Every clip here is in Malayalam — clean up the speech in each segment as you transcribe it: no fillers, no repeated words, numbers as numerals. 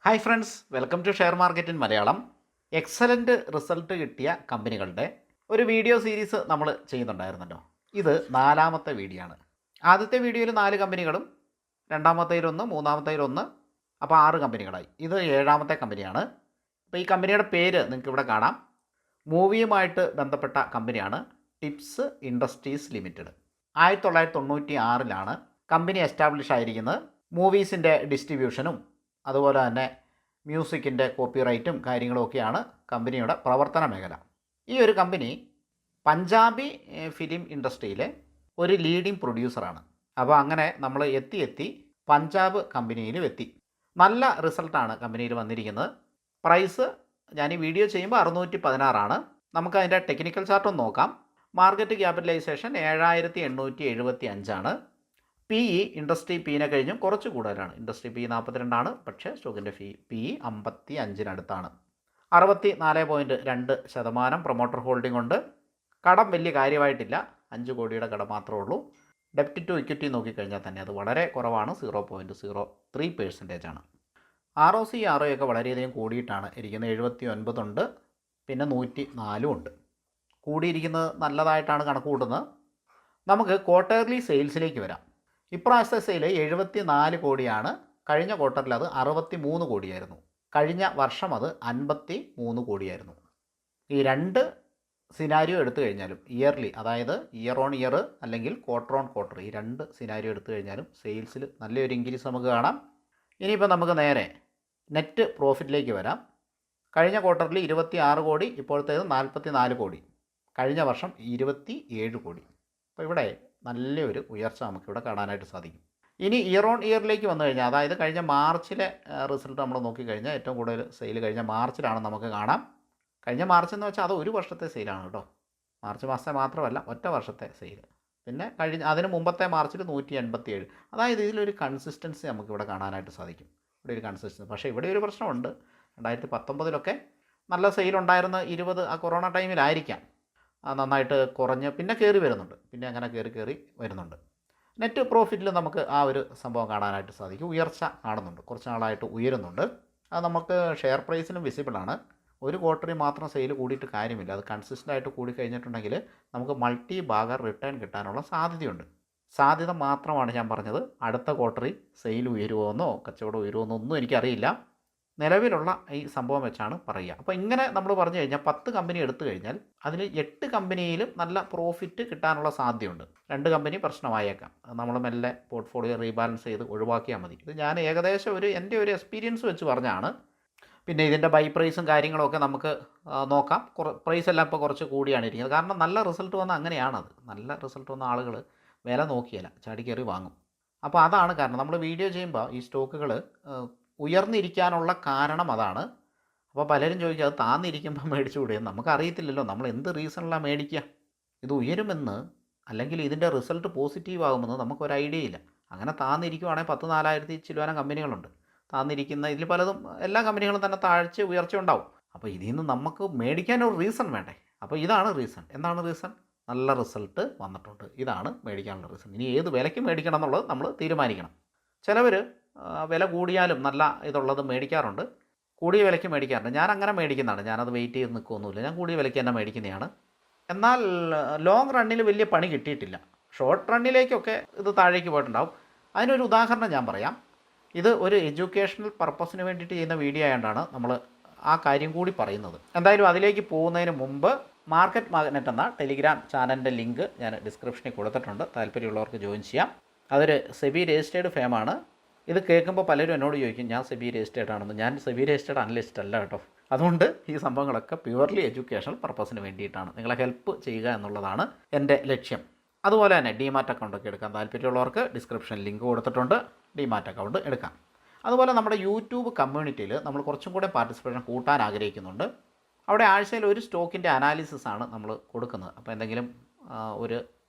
Hi friends, welcome to share market in Malayalam. Excellent result കിട്ടിയ കമ്പനികളുടെ ഒരു വീഡിയോ സീരീസ് നമ്മൾ ചെയ്യുന്നുണ്ടായിരുന്നല്ലോ. ഇത് 4ാമത്തെ വീഡിയോ ആണ്. ആദ്യത്തെ വീഡിയോയിൽ 4 കമ്പനികളും, രണ്ടാമത്തേലൊന്ന്, മൂന്നാമത്തേലൊന്ന്, അപ്പോൾ 6 കമ്പനികളായി. ഇത് 7ാമത്തെ കമ്പനിയാണ്. അപ്പോൾ ഈ കമ്പനിയുടെ പേര് നിങ്ങൾക്ക് ഇവിടെ കാണാം. മൂവിയുമായിട്ട് ബന്ധപ്പെട്ട കമ്പനിയാണ് tips industries limited. 1996 company establish ആയിരിക്കുന്നത്. മൂവീസിൻ്റെ ഡിസ്ട്രിബ്യൂഷനും അതുപോലെ തന്നെ മ്യൂസിക്കിൻ്റെ കോപ്പിറൈറ്റും കാര്യങ്ങളുമൊക്കെയാണ് കമ്പനിയുടെ പ്രവർത്തന മേഖല. ഈ ഒരു കമ്പനി പഞ്ചാബി ഫിലിം ഇൻഡസ്ട്രിയിലെ ഒരു ലീഡിംഗ് പ്രൊഡ്യൂസറാണ്. അപ്പോൾ അങ്ങനെ നമ്മൾ എത്തി പഞ്ചാബ് കമ്പനിയിലും എത്തി. നല്ല റിസൾട്ടാണ് കമ്പനിയിൽ വന്നിരിക്കുന്നത്. പ്രൈസ് ഞാൻ ഈ വീഡിയോ ചെയ്യുമ്പോൾ 616 നമുക്കതിൻ്റെ ടെക്നിക്കൽ ചാർട്ടൊന്ന് നോക്കാം. Market capitalisation 7875. P E industry പീനെ കഴിഞ്ഞും കുറച്ച് കൂടുതലാണ്. ഇൻഡസ്ട്രി പി 42, പക്ഷേ സ്റ്റോക്കിൻ്റെ പി ഇ 55-അടുത്താണ്. 64.2% പ്രൊമോട്ടർ ഹോൾഡിംഗ് ഉണ്ട്. കടം വലിയ കാര്യമായിട്ടില്ല, 5 കോടിയുടെ കടം മാത്രമേ ഉള്ളൂ. ഡെപ്റ്റ് ടു ഇക്വിറ്റി നോക്കിക്കഴിഞ്ഞാൽ തന്നെ അത് വളരെ കുറവാണ്, 0.03% ROC ROE ഒക്കെ വളരെയധികം കൂടിയിട്ടാണ് ഇരിക്കുന്നത്. 79 ഉണ്ട്, പിന്നെ 104 ഉണ്ട്. കൂടിയിരിക്കുന്നത് നല്ലതായിട്ടാണ് കണക്ക് കൂട്ടുന്നത്. നമുക്ക് ക്വാർട്ടർലി സെയിൽസിലേക്ക് വരാം. ഇപ്രാവശ്യത്തെ സെയിൽ 74 കോടിയാണ്. കഴിഞ്ഞ ക്വാർട്ടറിൽ അത് 63 കോടിയായിരുന്നു. കഴിഞ്ഞ വർഷം അത് 53 കോടിയായിരുന്നു. ഈ രണ്ട് സിനാരിയോ എടുത്തു കഴിഞ്ഞാലും, ഇയർലി, അതായത് ഇയർ ഓൺ ഇയർ അല്ലെങ്കിൽ ക്വാർട്ടർ ഓൺ ക്വാർട്ടർ, ഈ രണ്ട് സിനാരിയോ എടുത്തു കഴിഞ്ഞാലും സെയിൽസിൽ നല്ലൊരു ഇൻക്രീസ് നമുക്ക് കാണാം. ഇനിയിപ്പോൾ നമുക്ക് നേരെ നെറ്റ് പ്രോഫിറ്റിലേക്ക് വരാം. കഴിഞ്ഞ ക്വാർട്ടറിൽ 26 കോടി, ഇപ്പോഴത്തേത് 44 കോടി. കഴിഞ്ഞ വർഷം 27 കോടി. അപ്പോൾ ഇവിടെ നല്ലൊരു ഉയർച്ച നമുക്കിവിടെ കാണാനായിട്ട് സാധിക്കും. ഇനി ഇയർ ഓൺ ഇയറിലേക്ക് വന്നു കഴിഞ്ഞാൽ, അതായത് കഴിഞ്ഞ മാർച്ചിലെ റിസൾട്ട് നമ്മൾ നോക്കിക്കഴിഞ്ഞാൽ ഏറ്റവും കൂടുതൽ സെയിൽ കഴിഞ്ഞ മാർച്ചിലാണ് നമുക്ക് കാണാം. കഴിഞ്ഞ മാർച്ച് എന്ന് വെച്ചാൽ അത് ഒരു വർഷത്തെ സെയിലാണ് കേട്ടോ. മാർച്ച് മാസത്തെ മാത്രമല്ല, ഒറ്റ വർഷത്തെ സെയിൽ. പിന്നെ അതിന് മുമ്പത്തെ മാർച്ചിൽ 187. അതായത് ഇതിലൊരു കൺസിസ്റ്റൻസി നമുക്കിവിടെ കാണാനായിട്ട് സാധിക്കും. ഇവിടെ ഒരു കൺസിസ്റ്റൻസി. പക്ഷേ ഇവിടെ ഒരു പ്രശ്നമുണ്ട്. 2019 നല്ല സെയിലുണ്ടായിരുന്ന 20 ആ കൊറോണ ടൈമിലായിരിക്കാം നന്നായിട്ട് കുറഞ്ഞ് പിന്നെ കയറി വരുന്നുണ്ട്. പിന്നെ അങ്ങനെ കയറി വരുന്നുണ്ട്. നെറ്റ് പ്രോഫിറ്റിൽ നമുക്ക് ആ ഒരു സംഭവം കാണാനായിട്ട് സാധിക്കും. ഉയർച്ച കാണുന്നുണ്ട്, കുറച്ച് നാളായിട്ട് ഉയരുന്നുണ്ട്. അത് നമുക്ക് ഷെയർ പ്രൈസിലും വിസിബിളാണ്. ഒരു ക്വാർട്ടറിൽ മാത്രം സെയിൽ കൂടിയിട്ട് കാര്യമില്ല. അത് കൺസിസ്റ്റൻ്റ് ആയിട്ട് കൂടി കഴിഞ്ഞിട്ടുണ്ടെങ്കിൽ നമുക്ക് മൾട്ടി ബാഗർ റിട്ടേൺ കിട്ടാനുള്ള സാധ്യതയുണ്ട്. സാധ്യത മാത്രമാണ് ഞാൻ പറഞ്ഞത്. അടുത്ത ക്വാർട്ടറിൽ സെയിൽ ഉയരുമോയെന്നോ കച്ചവടം ഉയരുമോയെന്നോ ഒന്നും എനിക്കറിയില്ല. നിലവിലുള്ള ഈ സംഭവം വെച്ചാണ് പറയുക. അപ്പോൾ ഇങ്ങനെ നമ്മൾ പറഞ്ഞു കഴിഞ്ഞാൽ 10 കമ്പനി എടുത്തു കഴിഞ്ഞാൽ അതിൽ 8 കമ്പനിയിലും നല്ല പ്രോഫിറ്റ് കിട്ടാനുള്ള സാധ്യതയുണ്ട്. 2 കമ്പനി പ്രശ്നമായേക്കാം. നമ്മൾ മെല്ലെ പോർട്ട്ഫോളിയോ റീബാലൻസ് ചെയ്ത് ഒഴിവാക്കിയാൽ മതി. ഇത് ഞാൻ ഏകദേശം എൻ്റെ ഒരു എക്സ്പീരിയൻസ് വെച്ച് പറഞ്ഞാണ്. പിന്നെ ഇതിൻ്റെ ബൈ പ്രൈസും കാര്യങ്ങളൊക്കെ നമുക്ക് നോക്കാം. പ്രൈസ് എല്ലാം ഇപ്പോൾ കുറച്ച് കൂടിയാണ് ഇരിക്കുന്നത്. കാരണം നല്ല റിസൾട്ട് വന്ന അങ്ങനെയാണത്. നല്ല റിസൾട്ട് വന്ന ആളുകൾ വില നോക്കിയല്ല, ചാടിക്കയറി വാങ്ങും. അപ്പോൾ അതാണ് കാരണം. നമ്മൾ വീഡിയോ ചെയ്യുമ്പോൾ ഈ സ്റ്റോക്കുകൾ ഉയർന്നിരിക്കാനുള്ള കാരണം അതാണ്. അപ്പോൾ പലരും ചോദിക്കുക, അത് താന്നിരിക്കുമ്പോൾ മേടിച്ചുകൂടെ? നമുക്കറിയത്തില്ലല്ലോ നമ്മൾ എന്ത് റീസണിലാണ് മേടിക്കുക. ഇത് ഉയരുമെന്ന് അല്ലെങ്കിൽ ഇതിൻ്റെ റിസൾട്ട് പോസിറ്റീവ് ആകുമെന്ന് നമുക്കൊരു ഐഡിയ ഇല്ല. അങ്ങനെ താന്നിരിക്കുവാണെങ്കിൽ 10,000 ചില്ലുവാനം കമ്പനികളുണ്ട്. താന്നിരിക്കുന്ന ഇതിൽ പലതും, എല്ലാ കമ്പനികളും തന്നെ താഴ്ച ഉയർച്ച ഉണ്ടാവും. അപ്പോൾ ഇതിൽ നിന്ന് നമുക്ക് മേടിക്കാനൊരു റീസൺ വേണ്ടേ? അപ്പോൾ ഇതാണ് റീസൺ. എന്താണ് റീസൺ? നല്ല റിസൾട്ട് വന്നിട്ടുണ്ട്, ഇതാണ് മേടിക്കാനുള്ള റീസൺ. ഇനി ഏത് വിലയ്ക്ക് മേടിക്കണം എന്നുള്ളത് നമ്മൾ തീരുമാനിക്കണം. ചിലവർ വില കൂടിയാലും നല്ല ഇതുള്ളത് മേടിക്കാറുണ്ട്, കൂടിയ വിലയ്ക്ക് മേടിക്കാറുണ്ട്. ഞാൻ അങ്ങനെ മേടിക്കുന്നതാണ്. ഞാനത് വെയിറ്റ് ചെയ്ത് നിൽക്കുകയൊന്നുമില്ല. ഞാൻ കൂടിയ വിലയ്ക്ക് തന്നെ മേടിക്കുന്നതാണ്. എന്നാൽ ലോങ് റണ്ണിൽ വലിയ പണി കിട്ടിയിട്ടില്ല. ഷോർട്ട് റണ്ണിലേക്കൊക്കെ ഇത് താഴേക്ക് പോയിട്ടുണ്ടാവും. അതിനൊരു ഉദാഹരണം ഞാൻ പറയാം. ഇത് ഒരു എഡ്യൂക്കേഷണൽ പർപ്പസിന് വേണ്ടിയിട്ട് ചെയ്യുന്ന വീഡിയോ ആയതുകൊണ്ടാണ് നമ്മൾ ആ കാര്യം കൂടി പറയുന്നത്. എന്തായാലും അതിലേക്ക് പോകുന്നതിന് മുമ്പ് മാർക്കറ്റ് മാഗ്നറ്റ് എന്ന ടെലിഗ്രാം ചാനലിൻ്റെ ലിങ്ക് ഞാൻ ഡിസ്ക്രിപ്ഷനിൽ കൊടുത്തിട്ടുണ്ട്. താല്പര്യമുള്ളവർക്ക് ജോയിൻ ചെയ്യാം. അതൊരു സെബി രജിസ്റ്റേർഡ് ഫേമാണ്. ഇത് കേൾക്കുമ്പോൾ പലരും എന്നോട് ചോദിക്കും, ഞാൻ സെബി രജിസ്റ്റേർഡ് ആണെന്ന്. ഞാൻ സെബി രജിസ്റ്റേർഡ് അനലിസ്റ്റ് അല്ല കേട്ടോ. അതുകൊണ്ട് ഈ സംഭവങ്ങളൊക്കെ പ്യുവർലി എഡ്യൂക്കേഷണൽ പർപ്പസിന് വേണ്ടിയിട്ടാണ്, നിങ്ങളെ ഹെൽപ്പ് ചെയ്യുക എന്നുള്ളതാണ് എൻ്റെ ലക്ഷ്യം. അതുപോലെ തന്നെ ഡിമാറ്റ് അക്കൗണ്ടൊക്കെ എടുക്കാൻ താല്പര്യമുള്ളവർക്ക് ഡിസ്ക്രിപ്ഷനിൽ ലിങ്ക് കൊടുത്തിട്ടുണ്ട്. ഡിമാറ്റ് അക്കൗണ്ട് എടുക്കാം. അതുപോലെ നമ്മുടെ യൂട്യൂബ് കമ്മ്യൂണിറ്റിയിൽ നമ്മൾ കുറച്ചും കൂടെ പാർട്ടിസിപ്പേഷൻ കൂട്ടാൻ ആഗ്രഹിക്കുന്നുണ്ട്. അവിടെ ആഴ്ചയിൽ ഒരു സ്റ്റോക്കിൻ്റെ അനാലിസിസാണ് നമ്മൾ കൊടുക്കുന്നത്. അപ്പോൾ എന്തെങ്കിലും ഒരു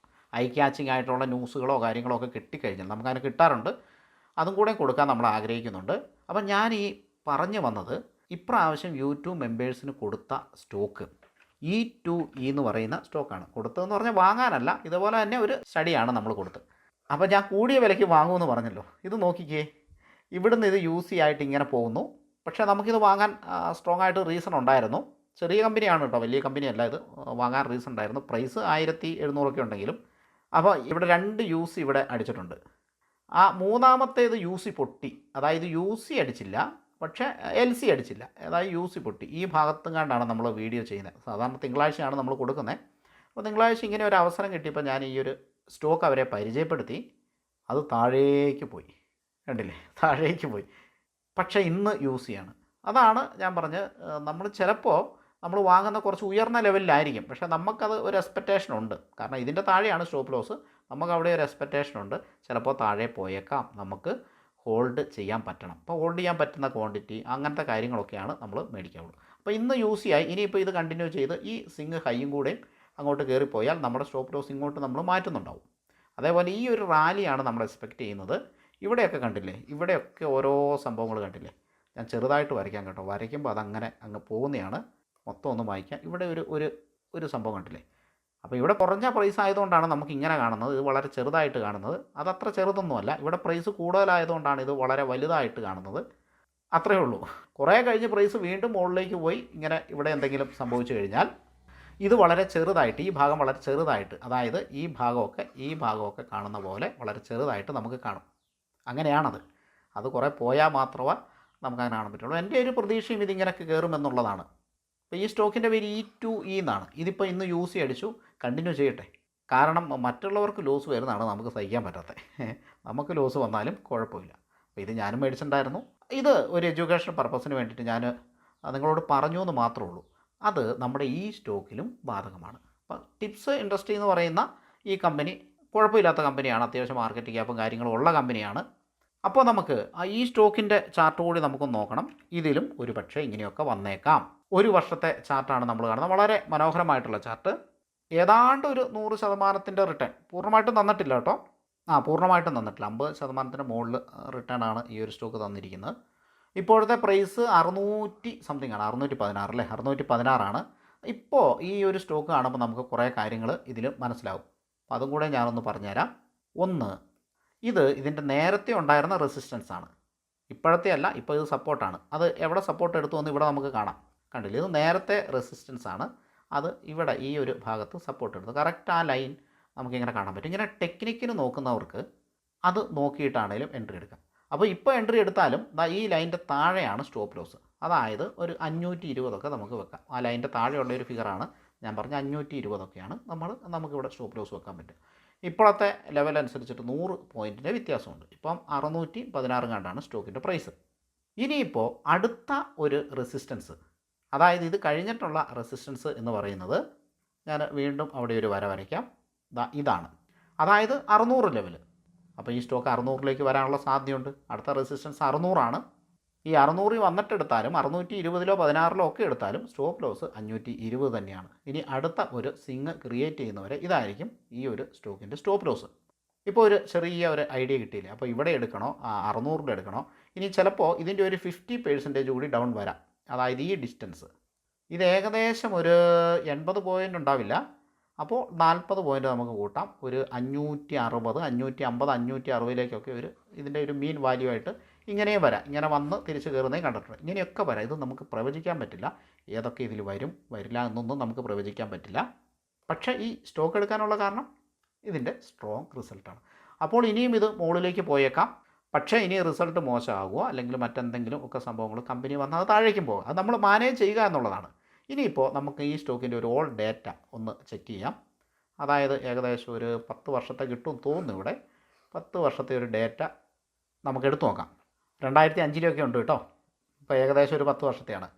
ഐ ക്യാച്ചിങ് ആയിട്ടുള്ള ന്യൂസുകളോ കാര്യങ്ങളോ ഒക്കെ കിട്ടിക്കഴിഞ്ഞാൽ നമുക്കതിന് കിട്ടാറുണ്ട്. അതും കൂടെ കൊടുക്കാൻ നമ്മൾ ആഗ്രഹിക്കുന്നുണ്ട്. അപ്പം ഞാൻ ഈ പറഞ്ഞു വന്നത്, ഇപ്രാവശ്യം യൂട്യൂബ് മെമ്പേഴ്സിന് കൊടുത്ത സ്റ്റോക്ക് E2E എന്ന് പറയുന്ന സ്റ്റോക്കാണ്. കൊടുത്തതെന്ന് പറഞ്ഞാൽ വാങ്ങാനല്ല, ഇതുപോലെ തന്നെ ഒരു സ്റ്റഡിയാണ് നമ്മൾ കൊടുത്തത്. അപ്പോൾ ഞാൻ കൂടിയ വിലയ്ക്ക് വാങ്ങുമെന്ന് പറഞ്ഞല്ലോ. ഇത് നോക്കിക്കേ, ഇവിടുന്ന് ഇത് യൂസി ആയിട്ട് ഇങ്ങനെ പോകുന്നു. പക്ഷേ നമുക്കിത് വാങ്ങാൻ സ്ട്രോങ് ആയിട്ട് റീസൺ ഉണ്ടായിരുന്നു. ചെറിയ കമ്പനിയാണ് കേട്ടോ, വലിയ കമ്പനിയല്ല ഇത്. വാങ്ങാൻ റീസൺ ഉണ്ടായിരുന്നു. പ്രൈസ് 1700 ഉണ്ടെങ്കിലും. അപ്പോൾ ഇവിടെ 2 യൂസി ഇവിടെ അടിച്ചിട്ടുണ്ട്. ആ മൂന്നാമത്തേത് യൂസി പൊട്ടി. അതായത് യൂസി അടിച്ചില്ല, പക്ഷേ LC അടിച്ചില്ല. അതായത് യൂസി പൊട്ടി. ഈ ഭാഗത്തും കണ്ടാണ് നമ്മൾ വീഡിയോ ചെയ്യുന്നത്. സാധാരണ തിങ്കളാഴ്ചയാണ് നമ്മൾ കൊടുക്കുന്നത്. അപ്പോൾ തിങ്കളാഴ്ച ഇങ്ങനെ ഒരു അവസരം കിട്ടിയപ്പോൾ ഞാൻ ഈ ഒരു സ്റ്റോക്ക് അവരെ പരിചയപ്പെടുത്തി. അത് താഴേക്ക് പോയി, കണ്ടില്ലേ, താഴേക്ക് പോയി. പക്ഷേ ഇന്ന് യൂസിയാണ്. അതാണ് ഞാൻ പറഞ്ഞ്, നമ്മൾ ചിലപ്പോൾ നമ്മൾ വാങ്ങുന്ന കുറച്ച് ഉയർന്ന ലെവലിലായിരിക്കും, പക്ഷേ നമുക്കത് ഒരു എക്സ്പെക്റ്റേഷൻ ഉണ്ട്. കാരണം ഇതിൻ്റെ താഴെയാണ് സ്റ്റോപ്പ് ലോസ്. നമുക്ക് അവിടെ ഒരു എക്സ്പെക്റ്റേഷൻ ഉണ്ട്. ചിലപ്പോൾ താഴെ പോയേക്കാം, നമുക്ക് ഹോൾഡ് ചെയ്യാൻ പറ്റണം. അപ്പോൾ ഹോൾഡ് ചെയ്യാൻ പറ്റുന്ന ക്വാണ്ടിറ്റി, അങ്ങനത്തെ കാര്യങ്ങളൊക്കെയാണ് നമ്മൾ മേടിക്കാവുള്ളൂ. അപ്പോൾ ഇന്ന് യൂസിയായി. ഇനിയിപ്പോൾ ഇത് കണ്ടിന്യൂ ചെയ്ത് ഈ സിങ് ഹൈയും കൂടെയും അങ്ങോട്ട് കയറിപ്പോയാൽ നമ്മുടെ സ്റ്റോപ്പ് ലോസ് ഇങ്ങോട്ട് നമ്മൾ മാറ്റുന്നുണ്ടാവും. അതേപോലെ ഈ ഒരു റാലിയാണ് നമ്മൾ എക്സ്പെക്റ്റ് ചെയ്യുന്നത്. ഇവിടെയൊക്കെ കണ്ടില്ലേ, ഇവിടെയൊക്കെ ഓരോ സംഭവങ്ങൾ കണ്ടില്ലേ. ഞാൻ ചെറുതായിട്ട് വരയ്ക്കാം കേട്ടോ, വരയ്ക്കുമ്പോൾ അതങ്ങനെ അങ്ങ് പോകുന്നതാണ്. മൊത്തം ഒന്ന് വായിക്കാം. ഇവിടെ ഒരു സംഭവം കണ്ടില്ലേ. അപ്പോൾ ഇവിടെ കുറഞ്ഞ പ്രൈസ് ആയതുകൊണ്ടാണ് നമുക്ക് ഇങ്ങനെ കാണുന്നത്, ഇത് വളരെ ചെറുതായിട്ട് കാണുന്നത്. അതത്ര ചെറുതൊന്നുമല്ല. ഇവിടെ പ്രൈസ് കൂടുതലായതുകൊണ്ടാണ് ഇത് വളരെ വലുതായിട്ട് കാണുന്നത്. അത്രയേ ഉള്ളൂ. കുറേ കഴിഞ്ഞ് പ്രൈസ് വീണ്ടും മുകളിലേക്ക് പോയി ഇങ്ങനെ ഇവിടെ എന്തെങ്കിലും സംഭവിച്ചു കഴിഞ്ഞാൽ ഇത് വളരെ ചെറുതായിട്ട്, ഈ ഭാഗം വളരെ ചെറുതായിട്ട്, അതായത് ഈ ഭാഗമൊക്കെ കാണുന്ന പോലെ വളരെ ചെറുതായിട്ട് നമുക്ക് കാണും. അങ്ങനെയാണത്. അത് കുറേ പോയാൽ മാത്രമേ നമുക്കങ്ങനെ കാണാൻ പറ്റുള്ളൂ. എൻ്റെ ഒരു പ്രതീക്ഷയും ഇതിങ്ങനെയൊക്കെ കയറുമെന്നുള്ളതാണ്. അപ്പോൾ ഈ സ്റ്റോക്കിൻ്റെ പേര് E2E എന്നാണ്. ഇതിപ്പോൾ ഇന്ന് യൂസി അടിച്ചു, കണ്ടിന്യൂ ചെയ്യട്ടെ. കാരണം മറ്റുള്ളവർക്ക് ലോസ് വരുന്നതാണ് നമുക്ക് സഹിക്കാൻ പറ്റാത്തത്. നമുക്ക് ലോസ് വന്നാലും കുഴപ്പമില്ല. അപ്പോൾ ഇത് ഞാനും മേടിച്ചിട്ടുണ്ടായിരുന്നു. ഇത് ഒരു എഡ്യൂക്കേഷൻ പർപ്പസിന് വേണ്ടിയിട്ട് ഞാൻ നിങ്ങളോട് പറഞ്ഞു എന്ന് മാത്രമേ ഉള്ളൂ. അത് നമ്മുടെ ഈ സ്റ്റോക്കിലും ബാധകമാണ്. അപ്പോൾ ടിപ്സ് ഇൻഡസ്ട്രി എന്ന് പറയുന്ന ഈ കമ്പനി കുഴപ്പമില്ലാത്ത കമ്പനിയാണ്. അത്യാവശ്യം മാർക്കറ്റ് ക്യാപ്പും കാര്യങ്ങളും ഉള്ള കമ്പനിയാണ്. അപ്പോൾ നമുക്ക് ഈ സ്റ്റോക്കിൻ്റെ ചാർട്ട് കൂടി നമുക്കൊന്ന് നോക്കണം. ഇതിലും ഒരു പക്ഷേ ഇങ്ങനെയൊക്കെ വന്നേക്കാം. ഒരു വർഷത്തെ ചാർട്ടാണ് നമ്മൾ കാണുന്നത്. വളരെ മനോഹരമായിട്ടുള്ള ചാർട്ട്. ഏതാണ്ട് ഒരു 100% റിട്ടേൺ. പൂർണ്ണമായിട്ടും തന്നിട്ടില്ല കേട്ടോ. പൂർണ്ണമായിട്ടും തന്നിട്ടില്ല. 50% മുകളിൽ റിട്ടേൺ ആണ് ഈ ഒരു സ്റ്റോക്ക് തന്നിരിക്കുന്നത്. ഇപ്പോഴത്തെ പ്രൈസ് 600 സംതിങ് ആണ്, 616 അല്ലേ, 616 ആണ്. ഇപ്പോൾ ഈ ഒരു സ്റ്റോക്ക് കാണുമ്പോൾ നമുക്ക് കുറേ കാര്യങ്ങൾ ഇതിൽ മനസ്സിലാവും. അപ്പോൾ അതും കൂടെ ഞാനൊന്ന് പറഞ്ഞുതരാം. ഒന്ന്, ഇതിൻ്റെ നേരത്തെ ഉണ്ടായിരുന്ന റെസിസ്റ്റൻസ് ആണ്, ഇപ്പോഴത്തെ അല്ല. ഇപ്പോൾ ഇത് സപ്പോർട്ടാണ്. അത് എവിടെ സപ്പോർട്ട് എടുത്തു എന്ന് ഇവിടെ നമുക്ക് കാണാം. കണ്ടില്ല, ഇത് നേരത്തെ റെസിസ്റ്റൻസ് ആണ്. അത് ഇവിടെ ഈ ഒരു ഭാഗത്ത് സപ്പോർട്ട് എടുത്തു. കറക്റ്റ് ആ ലൈൻ നമുക്കിങ്ങനെ കാണാൻ പറ്റും. ഇങ്ങനെ ടെക്നിക്കിന് നോക്കുന്നവർക്ക് അത് നോക്കിയിട്ടാണേലും എൻട്രി എടുക്കാം. അപ്പോൾ ഇപ്പോൾ എൻട്രി എടുത്താലും ഈ ലൈൻ്റെ താഴെയാണ് സ്റ്റോപ്പ് ലോസ്. അതായത് ഒരു 520 നമുക്ക് വെക്കാം. ആ ലൈൻ്റെ താഴെയുള്ള ഒരു ഫിഗറാണ് ഞാൻ പറഞ്ഞ 520 നമുക്കിവിടെ സ്റ്റോപ്പ് ലോസ് വെക്കാൻ പറ്റും. ഇപ്പോഴത്തെ ലെവൽ അനുസരിച്ചിട്ട് 100 പോയിൻറ്റിൻ്റെ വ്യത്യാസമുണ്ട്. ഇപ്പം 616 കണ്ടാണ് സ്റ്റോക്കിൻ്റെ പ്രൈസ്. ഇനിയിപ്പോൾ അടുത്ത ഒരു റെസിസ്റ്റൻസ്, അതായത് ഇത് കഴിഞ്ഞിട്ടുള്ള റെസിസ്റ്റൻസ് എന്ന് പറയുന്നത്, ഞാൻ വീണ്ടും അവിടെ ഒരു വര വരയ്ക്കാം. ഇതാണ്, അതായത് 600 ലെവൽ. അപ്പോൾ ഈ സ്റ്റോക്ക് 600ലേക്ക് വരാനുള്ള സാധ്യതയുണ്ട്. അടുത്ത റെസിസ്റ്റൻസ് 600 ആണ്. ഈ 600 വന്നിട്ടെടുത്താലും 620 16 ഒക്കെ എടുത്താലും സ്റ്റോപ്പ് ലോസ് 520 തന്നെയാണ്. ഇനി അടുത്ത ഒരു സിങ് ക്രിയേറ്റ് ചെയ്യുന്നവരെ ഇതായിരിക്കും ഈ ഒരു സ്റ്റോക്കിൻ്റെ സ്റ്റോപ്പ് ലോസ്. ഇപ്പോൾ ഒരു ചെറിയ ഒരു ഐഡിയ കിട്ടിയില്ലേ. അപ്പോൾ ഇവിടെ എടുക്കണോ, 600 എടുക്കണോ? ഇനി ചിലപ്പോൾ ഇതിൻ്റെ ഒരു 50% കൂടി ഡൗൺ വരാം. അതായത് ഈ ഡിസ്റ്റൻസ് ഇത് ഏകദേശം ഒരു 80 പോയിൻ്റ് ഉണ്ടാവില്ല. അപ്പോൾ 40 പോയിൻ്റ് നമുക്ക് കൂട്ടാം. ഒരു 560, 550, 560ലേക്കൊക്കെ ഇതിൻ്റെ ഒരു മീൻ വാല്യൂ ആയിട്ട് ഇങ്ങനെയും വരാം. ഇങ്ങനെ വന്ന് തിരിച്ച് കയറുന്നേ കണ്ടിട്ടുണ്ട്. ഇങ്ങനെയൊക്കെ വരാം. ഇത് നമുക്ക് പ്രവചിക്കാൻ പറ്റില്ല. ഏതൊക്കെ ഇതിൽ വരില്ല എന്നൊന്നും നമുക്ക് പ്രവചിക്കാൻ പറ്റില്ല. പക്ഷേ ഈ സ്റ്റോക്ക് എടുക്കാനുള്ള കാരണം ഇതിൻ്റെ സ്ട്രോങ് റിസൾട്ടാണ്. അപ്പോൾ ഇനിയും ഇത് മുകളിലേക്ക് പോയേക്കാം. പക്ഷേ ഇനി റിസൾട്ട് മോശമാകുമോ അല്ലെങ്കിൽ മറ്റെന്തെങ്കിലും ഒക്കെ സംഭവങ്ങൾ കമ്പനി വന്നാൽ അത് താഴേക്കും പോകും. അത് നമ്മൾ മാനേജ് ചെയ്യുക എന്നുള്ളതാണ്. ഇനിയിപ്പോൾ നമുക്ക് ഈ സ്റ്റോക്കിൻ്റെ ഒരു ഓൾ ഡേറ്റ ഒന്ന് ചെക്ക് ചെയ്യാം. അതായത് ഏകദേശം ഒരു 10 വർഷത്തെ കിട്ടും തോന്നുന്നു. ഇവിടെ 10 വർഷത്തെ ഒരു ഡേറ്റ നമുക്ക് എടുത്തു നോക്കാം. 2005 ഉണ്ട് കേട്ടോ. ഇപ്പോൾ ഏകദേശം ഒരു 10 വർഷത്തെയാണ്.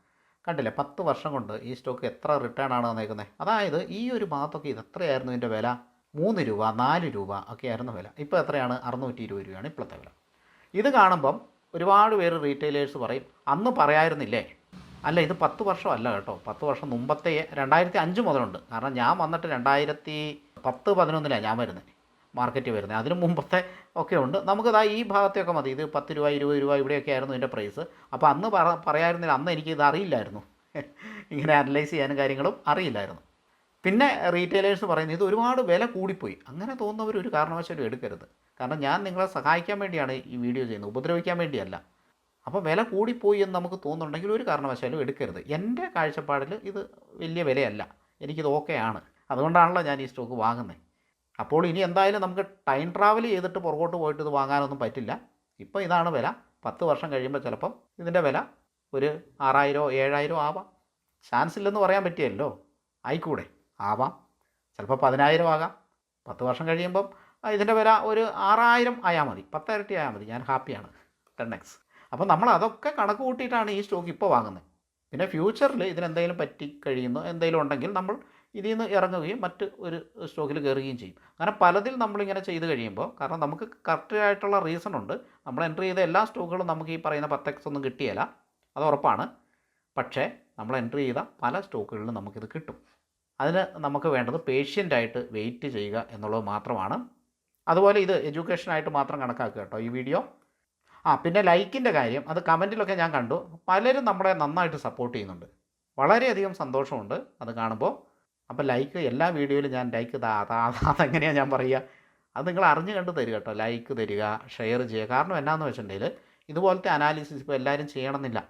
കണ്ടില്ലേ, 10 വർഷം കൊണ്ട് ഈ സ്റ്റോക്ക് എത്ര റിട്ടേൺ ആണ് വന്നേക്കുന്നത്. അതായത് ഈ ഒരു ഭാഗത്തൊക്കെ ഇത് എത്രയായിരുന്നു ഇതിൻ്റെ വില? 3 രൂപ 4 രൂപ ഒക്കെ ആയിരുന്നു വില. ഇപ്പോൾ എത്രയാണ്? 620 രൂപയാണ് ഇപ്പോഴത്തെ വില. ഇത് കാണുമ്പം ഒരുപാട് പേര് റീറ്റെയിലേഴ്സ് പറയും, അന്ന് പറയായിരുന്നില്ലേ. അല്ല, ഇത് 10 വർഷമല്ല കേട്ടോ. 10 വർഷം മുമ്പത്തെ 2005 മുതലുണ്ട്. കാരണം ഞാൻ വന്നിട്ട് 2010-11 ഞാൻ വരുന്നത്, മാർക്കറ്റ് വരുന്നത്. അതിന് മുമ്പത്തെ ഒക്കെ ഉണ്ട്. നമുക്കതാ ഈ ഭാഗത്തെയൊക്കെ മതി. ഇത് 10 രൂപ 20 രൂപ ഇവിടെയൊക്കെ ആയിരുന്നു ഇതിൻ്റെ പ്രൈസ്. അപ്പോൾ അന്ന് പറയായിരുന്നില്ല. അന്ന് എനിക്കിത് അറിയില്ലായിരുന്നു. ഇങ്ങനെ അനലൈസ് ചെയ്യാനും കാര്യങ്ങളും അറിയില്ലായിരുന്നു. പിന്നെ റീറ്റെയിലേഴ്സ് പറയുന്നത് ഇത് ഒരുപാട് വില കൂടിപ്പോയി. അങ്ങനെ തോന്നുന്നവർ ഒരു കാരണവശാലും എടുക്കരുത്. കാരണം ഞാൻ നിങ്ങളെ സഹായിക്കാൻ വേണ്ടിയാണ് ഈ വീഡിയോ ചെയ്യുന്നത്, ഉപദ്രവിക്കാൻ വേണ്ടിയല്ല. അപ്പോൾ വില കൂടിപ്പോയി എന്ന് നമുക്ക് തോന്നുന്നുണ്ടെങ്കിൽ ഒരു കാരണവശാലും എടുക്കരുത്. എൻ്റെ കാഴ്ചപ്പാടിൽ ഇത് വലിയ വിലയല്ല, എനിക്കിത് ഓക്കെയാണ്. അതുകൊണ്ടാണല്ലോ ഞാൻ ഈ സ്റ്റോക്ക് വാങ്ങുന്നത്. അപ്പോൾ ഇനി എന്തായാലും നമുക്ക് ടൈം ട്രാവൽ ചെയ്തിട്ട് പുറകോട്ട് പോയിട്ട് ഇത് വാങ്ങാനൊന്നും പറ്റില്ല. ഇപ്പോൾ ഇതാണ് വില. 10 വർഷം കഴിയുമ്പോൾ ചിലപ്പം ഇതിൻ്റെ വില ഒരു 6000 7000 ആവാം. ചാൻസ് ഇല്ലെന്ന് പറയാൻ പറ്റിയല്ലോ, ആയിക്കൂടെ? ആവാം. ചിലപ്പോൾ 10000 ആകാം. 10 വർഷം കഴിയുമ്പം ഇതിൻ്റെ വില ഒരു 6000 ആയാൽ മതി, 10 ഇരട്ടി ആയാൽ മതി, ഞാൻ ഹാപ്പിയാണ്. 10x. അപ്പോൾ നമ്മൾ അതൊക്കെ കണക്ക് കൂട്ടിയിട്ടാണ് ഈ സ്റ്റോക്ക് ഇപ്പോൾ വാങ്ങുന്നത്. പിന്നെ ഫ്യൂച്ചറിൽ ഇതിനെന്തെങ്കിലും പറ്റിക്കഴിയുന്നു എന്തെങ്കിലും ഉണ്ടെങ്കിൽ നമ്മൾ ഇതിൽ നിന്ന് ഇറങ്ങുകയും മറ്റ് ഒരു സ്റ്റോക്കിൽ കയറുകയും ചെയ്യും. അങ്ങനെ പലതിൽ നമ്മളിങ്ങനെ ചെയ്ത് കഴിയുമ്പോൾ, കാരണം നമുക്ക് കറക്റ്റായിട്ടുള്ള റീസൺ ഉണ്ട്. നമ്മൾ എൻട്രി ചെയ്ത എല്ലാ സ്റ്റോക്കുകളും നമുക്ക് ഈ പറയുന്ന 10x ഒന്നും കിട്ടിയല്ല, അത് ഉറപ്പാണ്. പക്ഷേ നമ്മൾ എൻട്രി ചെയ്ത പല സ്റ്റോക്കുകളിലും നമുക്കിത് കിട്ടും. അതിന് നമുക്ക് വേണ്ടത് പേഷ്യൻ്റായിട്ട് വെയിറ്റ് ചെയ്യുക എന്നുള്ളത് മാത്രമാണ്. അതുപോലെ ഇത് എഡ്യൂക്കേഷനായിട്ട് മാത്രം കണക്കാക്കുക കേട്ടോ ഈ വീഡിയോ. പിന്നെ ലൈക്കിൻ്റെ കാര്യം, അത് കമൻറ്റിലൊക്കെ ഞാൻ കണ്ടു. പലരും നമ്മളെ നന്നായിട്ട് സപ്പോർട്ട് ചെയ്യുന്നുണ്ട്. വളരെയധികം സന്തോഷമുണ്ട് അത് കാണുമ്പോൾ. അപ്പോൾ ലൈക്ക് എല്ലാ വീഡിയോയിലും ഞാൻ ലൈക്ക് അതെങ്ങനെയാണ് ഞാൻ പറയുക, അത് നിങ്ങൾ അറിഞ്ഞു കണ്ട് തരിക കേട്ടോ. ലൈക്ക് തരിക, ഷെയർ ചെയ്യുക. കാരണം എന്നാന്ന് വെച്ചിട്ടുണ്ടെങ്കിൽ ഇതുപോലത്തെ അനാലിസിസ് ഇപ്പോൾ എല്ലാവരും ചെയ്യണമെന്നില്ല.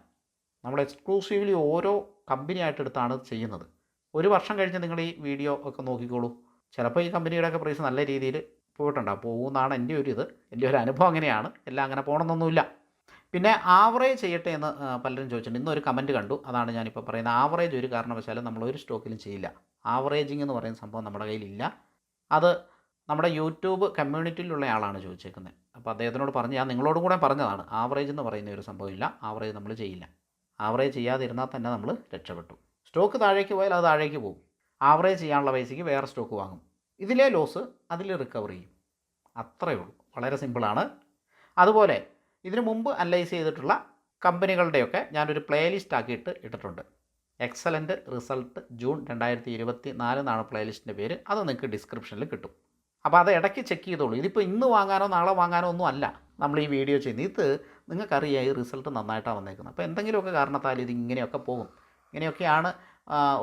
നമ്മൾ എക്സ്ക്ലൂസീവ്ലി ഓരോ കമ്പനിയായിട്ട് എടുത്താണ് ചെയ്യുന്നത്. ഒരു വർഷം കഴിഞ്ഞ് നിങ്ങൾ ഈ വീഡിയോ ഒക്കെ നോക്കിക്കോളൂ. ചിലപ്പോൾ ഈ കമ്പനിയുടെയൊക്കെ പ്രൈസ് നല്ല രീതിയിൽ പോയിട്ടുണ്ടാകും. പോകുമെന്നാണ് എൻ്റെ ഒരു അനുഭവം. അങ്ങനെയാണ്, എല്ലാം അങ്ങനെ പോകണമെന്നൊന്നുമില്ല. പിന്നെ ആവറേജ് ചെയ്യട്ടെ എന്ന് പലരും ചോദിച്ചിട്ടുണ്ട്. ഇന്നൊരു കമൻറ്റ് കണ്ടു, അതാണ് ഞാനിപ്പോൾ പറയുന്നത്. ആവറേജ് ഒരു കാരണവശാലും നമ്മളൊരു സ്റ്റോക്കിലും ചെയ്യില്ല. ആവറേജിങ് എന്ന് പറയുന്ന സംഭവം നമ്മുടെ കയ്യിലില്ല. അത് നമ്മുടെ യൂട്യൂബ് കമ്മ്യൂണിറ്റിയിലുള്ള ആളാണ് ചോദിച്ചേക്കുന്നത്. അപ്പോൾ അദ്ദേഹത്തിനോട് പറഞ്ഞ് ഞാൻ നിങ്ങളോടും കൂടെ പറഞ്ഞതാണ്, ആവറേജ് എന്ന് പറയുന്ന ഒരു സംഭവമില്ല, ആവറേജ് നമ്മൾ ചെയ്യില്ല. ആവറേജ് ചെയ്യാതിരുന്നാൽ തന്നെ നമ്മൾ രക്ഷപ്പെട്ടു. സ്റ്റോക്ക് താഴേക്ക് പോയാൽ അത് താഴേക്ക് പോകും. ആവറേജ് ചെയ്യാനുള്ള പൈസയ്ക്ക് വേറെ സ്റ്റോക്ക് വാങ്ങും. ഇതിലെ ലോസ് അതിൽ റിക്കവർ ചെയ്യും. അത്രയേ ഉള്ളൂ, വളരെ സിമ്പിളാണ്. അതുപോലെ ഇതിനു മുമ്പ് അനലൈസ് ചെയ്തിട്ടുള്ള കമ്പനികളുടെയൊക്കെ ഞാനൊരു പ്ലേലിസ്റ്റ് ആക്കിയിട്ട് ഇട്ടിട്ടുണ്ട്. എക്സലൻറ്റ് റിസൾട്ട് ജൂൺ 2024 എന്നാണ് പ്ലേലിസ്റ്റിൻ്റെ പേര്. അത് നിങ്ങൾക്ക് ഡിസ്ക്രിപ്ഷനിൽ കിട്ടും. അപ്പോൾ അത് ഇടയ്ക്ക് ചെക്ക് ചെയ്തോളൂ. ഇതിപ്പോൾ ഇന്ന് വാങ്ങാനോ നാളെ വാങ്ങാനോ ഒന്നും അല്ല നമ്മൾ ഈ വീഡിയോ ചെയ്യുന്നത്. ഇത് നിങ്ങൾക്കറിയാം ഈ റിസൾട്ട് നന്നായിട്ടാണ് വന്നേക്കുന്നത്. അപ്പോൾ എന്തെങ്കിലുമൊക്കെ കാരണത്താൽ ഇത് ഇങ്ങനെയൊക്കെ പോകും. ഇങ്ങനെയൊക്കെയാണ്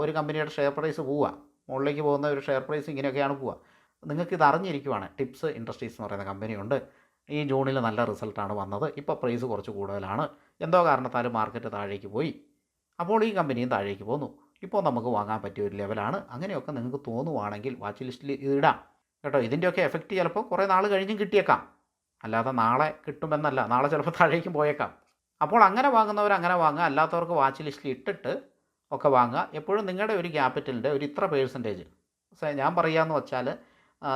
ഒരു കമ്പനിയുടെ ഷെയർ പ്രൈസ് പോവുക. മുകളിലേക്ക് പോകുന്ന ഒരു ഷെയർ പ്രൈസ് ഇങ്ങനെയൊക്കെയാണ് പോവുക. നിങ്ങൾക്കിത് അറിഞ്ഞിരിക്കുവാണ്. ടിപ്സ് ഇൻഡസ്ട്രീസ് എന്ന് പറയുന്ന കമ്പനിയുണ്ട്. ഈ ജൂണിൽ നല്ല റിസൾട്ടാണ് വന്നത്. ഇപ്പോൾ പ്രൈസ് കുറച്ച് കൂടുതലാണ്. എന്തോ കാരണത്താൽ മാർക്കറ്റ് താഴേക്ക് പോയി. അപ്പോൾ ഈ കമ്പനിയും താഴേക്ക് പോന്നു. ഇപ്പോൾ നമുക്ക് വാങ്ങാൻ പറ്റിയ ഒരു ലെവലാണ്. അങ്ങനെയൊക്കെ നിങ്ങൾക്ക് തോന്നുവാണെങ്കിൽ വാച്ച് ലിസ്റ്റിൽ ഇടാം കേട്ടോ. ഇതിൻ്റെയൊക്കെ എഫക്റ്റ് ചിലപ്പോൾ കുറേ നാൾ കഴിഞ്ഞും കിട്ടിയേക്കാം. അല്ലാതെ നാളെ കിട്ടുമെന്നല്ല, നാളെ ചിലപ്പോൾ താഴേക്കും പോയേക്കാം. അപ്പോൾ അങ്ങനെ വാങ്ങുന്നവർ അങ്ങനെ വാങ്ങുക. അല്ലാത്തവർക്ക് വാച്ച് ലിസ്റ്റിൽ ഇട്ടിട്ട് ഒക്കെ വാങ്ങുക. എപ്പോഴും നിങ്ങളുടെ ഒരു ക്യാപിറ്റലിൻ്റെ ഒരു ഇത്ര പേഴ്സൻറ്റേജ് ഞാൻ പറയുകയെന്ന് വെച്ചാൽ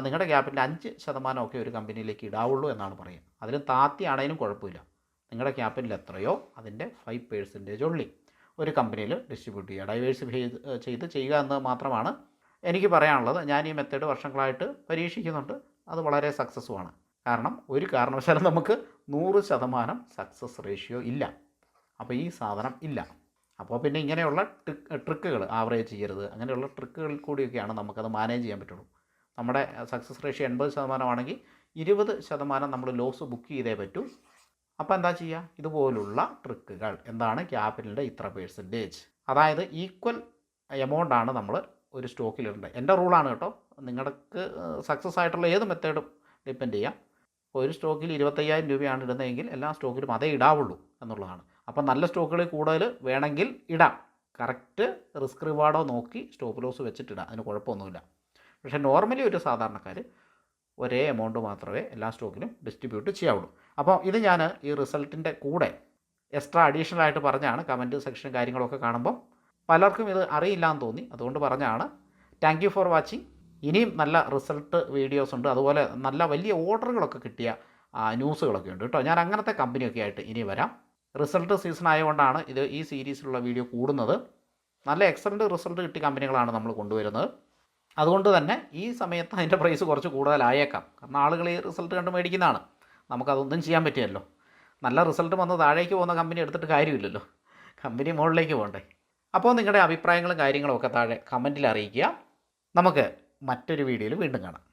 നിങ്ങളുടെ ക്യാപിറ്റൽ 5% ഒക്കെ ഒരു കമ്പനിയിലേക്ക് ഇടാവുള്ളൂ എന്നാണ് പറയുക. അതിലും താത്തിയാണേലും കുഴപ്പമില്ല. നിങ്ങളുടെ ക്യാപിറ്റൽ എത്രയോ അതിൻ്റെ 5% ഉള്ളി ഒരു കമ്പനിയിൽ ഡിസ്ട്രിബ്യൂട്ട് ചെയ്യുക. ഡൈവേഴ്സിഫൈ ചെയ്ത് ചെയ്യുക എന്ന് മാത്രമാണ് എനിക്ക് പറയാനുള്ളത്. ഞാൻ ഈ മെത്തേഡ് വർഷങ്ങളായിട്ട് പരീക്ഷിക്കുന്നുണ്ട്. അത് വളരെ സക്സസ്സുമാണ്. കാരണം ഒരു കാരണവശാലും നമുക്ക് 100% സക്സസ് റേഷ്യോ ഇല്ല. അപ്പോൾ ഈ സാധനം ഇല്ല. അപ്പോൾ പിന്നെ ഇങ്ങനെയുള്ള ട്രിക്കുകൾ, ആവറേജ് ചെയ്യരുത്, അങ്ങനെയുള്ള ട്രിക്കുകളിൽ കൂടിയൊക്കെയാണ് നമുക്കത് മാനേജ് ചെയ്യാൻ പറ്റുള്ളൂ. നമ്മുടെ സക്സസ് റേഷ്യോ 80% ആണെങ്കിൽ 20% നമ്മൾ ലോസ് ബുക്ക് ചെയ്തേ പറ്റൂ. അപ്പോൾ എന്താ ചെയ്യുക? ഇതുപോലുള്ള ട്രിക്കുകൾ. എന്താണ്? ക്യാപിറ്റലിൻ്റെ ഇത്ര പേഴ്സൻറ്റേജ്, അതായത് ഈക്വൽ എമൗണ്ടാണ് നമ്മൾ ഒരു സ്റ്റോക്കിലിടേണ്ടത്. എൻ്റെ റൂളാണ് കേട്ടോ. നിങ്ങൾക്ക് സക്സസ് ആയിട്ടുള്ള ഏത് മെത്തേഡും ഡിപ്പെൻഡ് ചെയ്യാം. ഒരു സ്റ്റോക്കിൽ 25,000 രൂപയാണ് ഇടുന്നതെങ്കിൽ എല്ലാ സ്റ്റോക്കിലും അതേ ഇടാവുള്ളൂ എന്നുള്ളതാണ്. അപ്പം നല്ല സ്റ്റോക്കുകളിൽ കൂടുതൽ വേണമെങ്കിൽ ഇടാം. കറക്റ്റ് റിസ്ക് റിവാർഡോ നോക്കി സ്റ്റോപ്പ് ലോസ് വെച്ചിട്ടിടാം, അതിന് കുഴപ്പമൊന്നുമില്ല. പക്ഷേ നോർമലി ഒരു സാധാരണക്കാർ ഒരേ എമൗണ്ട് മാത്രമേ എല്ലാ സ്റ്റോക്കിലും ഡിസ്ട്രിബ്യൂട്ട് ചെയ്യാവുള്ളൂ. അപ്പോൾ ഇത് ഞാൻ ഈ റിസൾട്ടിൻ്റെ കൂടെ എക്സ്ട്രാ അഡീഷണൽ ആയിട്ട് പറഞ്ഞാണ്. കമൻറ്റ് സെക്ഷൻ കാര്യങ്ങളൊക്കെ കാണുമ്പോൾ പലർക്കും ഇത് അറിയില്ല എന്ന് തോന്നി, അതുകൊണ്ട് പറഞ്ഞാണ്. Thank you for watching. ഇനിയും നല്ല റിസൾട്ട് വീഡിയോസ് ഉണ്ട്. അതുപോലെ നല്ല വലിയ ഓർഡറുകളൊക്കെ കിട്ടിയ ന്യൂസുകളൊക്കെ ഉണ്ട് കേട്ടോ. ഞാൻ അങ്ങനത്തെ കമ്പനിയൊക്കെ ആയിട്ട് ഇനി വരാം. റിസൾട്ട് സീസൺ ആയതുകൊണ്ടാണ് ഈ സീരീസിലുള്ള വീഡിയോ കൂടുന്നത്. നല്ല എക്സലൻറ്റ് റിസൾട്ട് കിട്ടിയ കമ്പനികളാണ് നമ്മൾ കൊണ്ടുവരുന്നത്. അതുകൊണ്ട് തന്നെ ഈ സമയത്ത് അതിൻ്റെ പ്രൈസ് കുറച്ച് കൂടുതലായേക്കാം. കാരണം ആളുകൾ ഈ റിസൾട്ട് കണ്ട് മേടിക്കുന്നതാണ്. നമുക്കതൊന്നും ചെയ്യാൻ പറ്റില്ലല്ലോ. നല്ല റിസൾട്ട് വന്ന് താഴേക്ക് പോകുന്ന കമ്പനി എടുത്തിട്ട് കാര്യമില്ലല്ലോ, കമ്പനി മുകളിലേക്ക് പോകണ്ടേ. അപ്പോൾ നിങ്ങളുടെ അഭിപ്രായങ്ങളും കാര്യങ്ങളും ഒക്കെ താഴെ കമൻറ്റിൽ അറിയിക്കുക. നമുക്ക് മറ്റൊരു വീഡിയോയിൽ വീണ്ടും കാണാം.